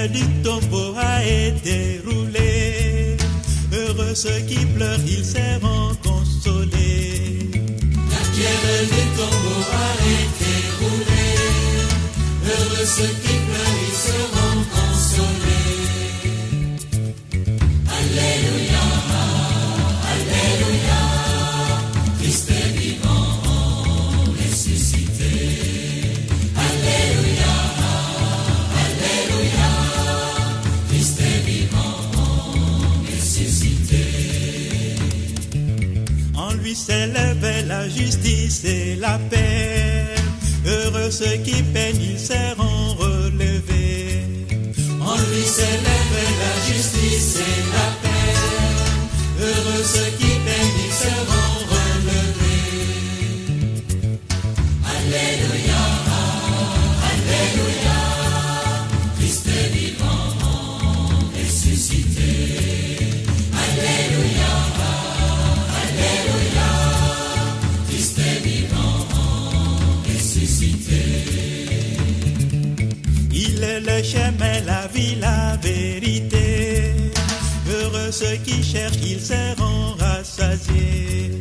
pierre du tombeau a été roulée. Heureux ceux qui pleurent, ils seront consolés. La pierre du tombeau a été roulée. Heureux ceux qui pleurent, ils seront consolés. Alléluia, Alléluia, Christ est vivant, ressuscité. Alléluia, Alléluia, Christ est vivant, ressuscité. En lui s'élève la justice et la paix. Heureux ceux qui peinent, ils seront relevés. En lui s'élève la justice et la paix. Heureux ceux qui peinent, ils seront relevés. Alléluia, Alléluia, Christ est vivant, ressuscité. Alléluia, Alléluia, Christ est vivant, ressuscité. Il est le chemin, la vie, la vérité. Heureux ceux qui cherchent, ils seront rassasiés.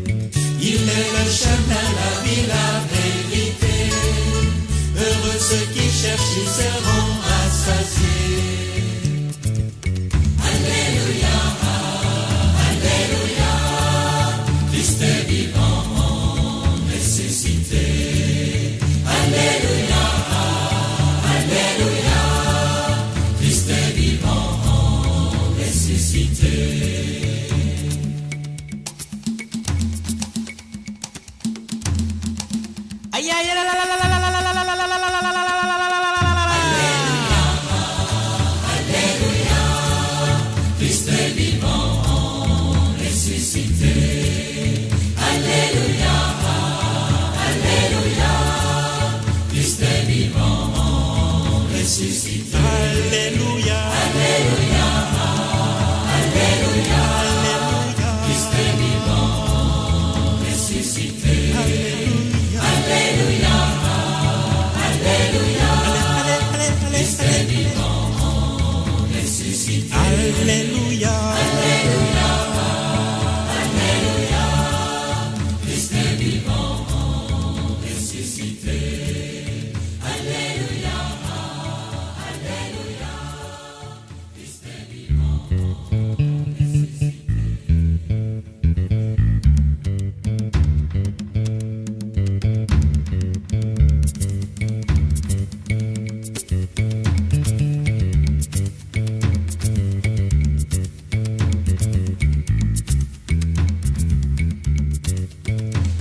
Il est le chemin, la vie, la vérité. Heureux ceux qui cherchent, ils seront rassasiés. Alléluia, Alléluia, Christ est vivant, ressuscité. Alléluia, Alléluia, Christ est vivant, ressuscité. Aïe aïe la la la la la la la la la la la la la la la. Alléluia, Christ est vivant, ressuscité. Alléluia, Alléluia, Christ est vivant, ressuscité. Alléluia, Alléluia, Alléluia, Christ est vivant, ressuscité. Alléluia, Alléluia, Alléluia, Christ est vivant, ressuscité. Alléluia, Alléluia, Alléluia, Christ est vivant, ressuscité. Alléluia, Alléluia, Christ est vivant,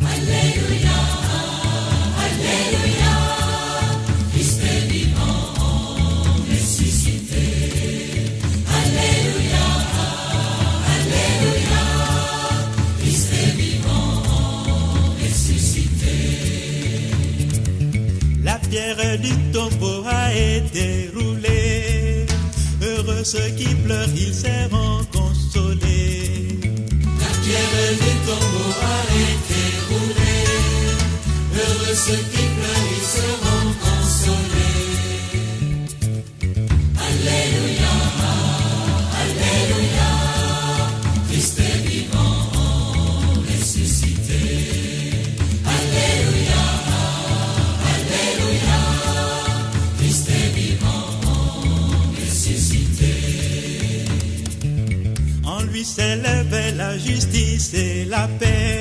Alléluia, Alléluia, Christ est vivant, ressuscité. Alléluia, Alléluia, Christ est vivant, ressuscité. la pierre du tombeau a été roulée. Heureux ceux qui pleurent, ils seront consolés. La pierre du tombeau a été roulée. Heureux ceux qui pleurent, ils seront consolés. Alléluia, Alléluia, Christ est vivant, ressuscité. Alléluia, Alléluia, Christ est vivant, ressuscité. En lui s'élève la justice et la paix.